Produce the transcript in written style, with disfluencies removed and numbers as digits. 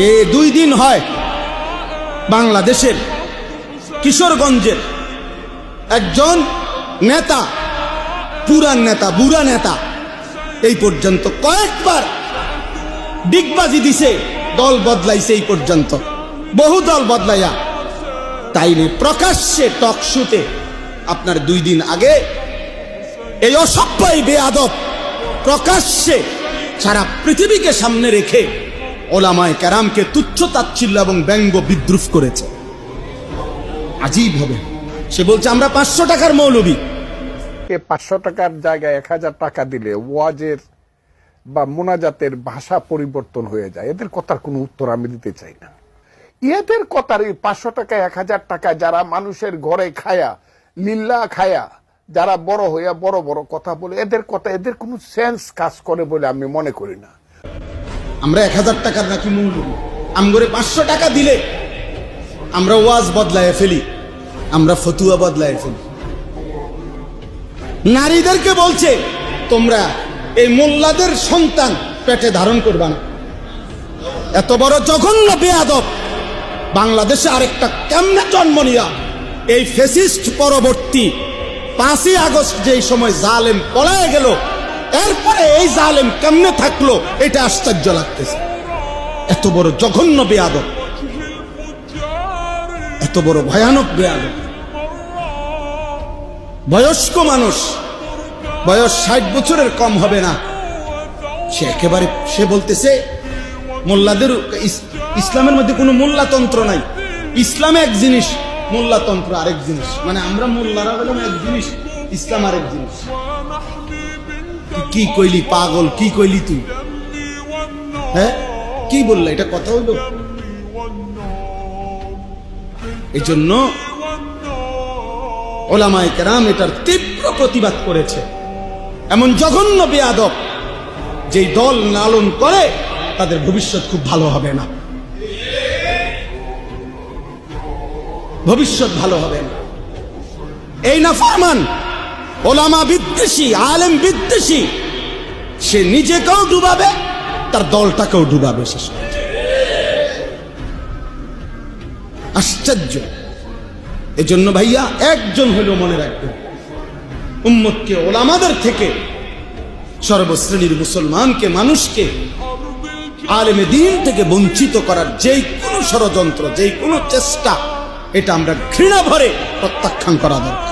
এই 2 দিন হয় বাংলাদেশের কিশোরগঞ্জের একজন নেতা, পুরান নেতা, বুড়া নেতা, এই পর্যন্ত কয়েকবার ডিগবাজি দিছে, দল বদলাইছে, এই পর্যন্ত বহু দল বদলাইয়া, তাইলে প্রকাশ্যে টকশুতে আপনার 2 দিন আগে এই অসভ্য বেয়াদব প্রকাশ্যে সারা পৃথিবীকে সামনে রেখে ওলামায়ে কেরামকে তুচ্ছ তাচ্ছিল্য এবং ব্যঙ্গ বিদ্রুপ করেছে। আজীব হবে। সে বলছে আমরা 500 টাকার মৌলবী। 500 টাকার জায়গায় 1000 টাকা দিলে ওয়াজের বা মোনাজাতের ভাষা পরিবর্তন হয়ে যায়। এদের কথার কোনো উত্তর আমি দিতে চাই না। এদের কথার এই 500 টাকা 1000 টাকা যারা মানুষের ঘরে খায়া, লিল্লা খায়া, যারা বড় হইয়া বড় বড় কথা বলে, এদের কথা, এদের কোনো সেন্স কাজ করে বলে আমি মনে করি না। আমরা 1000 টাকার নাকি মৌলবী, আমগরে 500 টাকা দিলে আমরা ওয়াজ বদলায় ফেলি, আমরা ফতুয়া বদলায় ফেলি। নারীদেরকে বলছে তোমরা এই মোল্লাদের সন্তান পেটে ধারণ করবা না। এত বড় জঘন্য বেয়াদব বাংলাদেশে আরেকটা কেমনে জন্ম নিয়া এই ফ্যাসিস্ট পরবর্তী 5ই আগস্ট যেই সময় জালেম পলায় গেল, এরপরে এই জালেম কেমনে থাকলো এটা আশ্চর্য লাগতেছে। এত বড় জঘন্য বেয়াদব, এত বড় ভয়ানক বেয়াদব। বয়স্ক মানুষ, বয়স 60 বছরের কম হবে না, সে একেবারে সে বলতেছে মোল্লাদের ইসলামের মধ্যে কোনো মোল্লাতন্ত্র নাই, ইসলামে এক জিনিস, মোল্লাতন্ত্র আরেক জিনিস। মানে আমরা মোল্লারা হলাম এক জিনিস, ইসলাম আরেক জিনিস। কি কইলি পাগল, কি কইলি তুই? হ্যাঁ কি বললা? এটা কথা হইল? এই জন্য ওলামায়ে কেরাম এটার তীব্র প্রতিবাদ করেছে। এমন জঘন্য বেয়াদব যেই দল লালন করে তাদের ভবিষ্যৎ খুব ভালো হবে না, ভবিষ্যৎ ভালো হবে না। এই নাফরমান ওলামা বিদ্বেষী, আলেম বিদ্বেষী, সে নিজেকেও ডুবাবে, তার দলটাকেও ডুবাবে। শেষ আশ্চর্য। এজন্য ভাইয়া একজন হলেও মনে রাখবেন, উম্মতকে ওলামাদের থেকে, সর্বশ্রেণীর মুসলমানকে, মানুষকে আলেমে দ্বীন থেকে বঞ্চিত করার যেই কোনো ষড়যন্ত্র, যেই কোনো চেষ্টা, এটা আমরা ঘৃণা ভরে প্রত্যাখ্যান করা দরকার।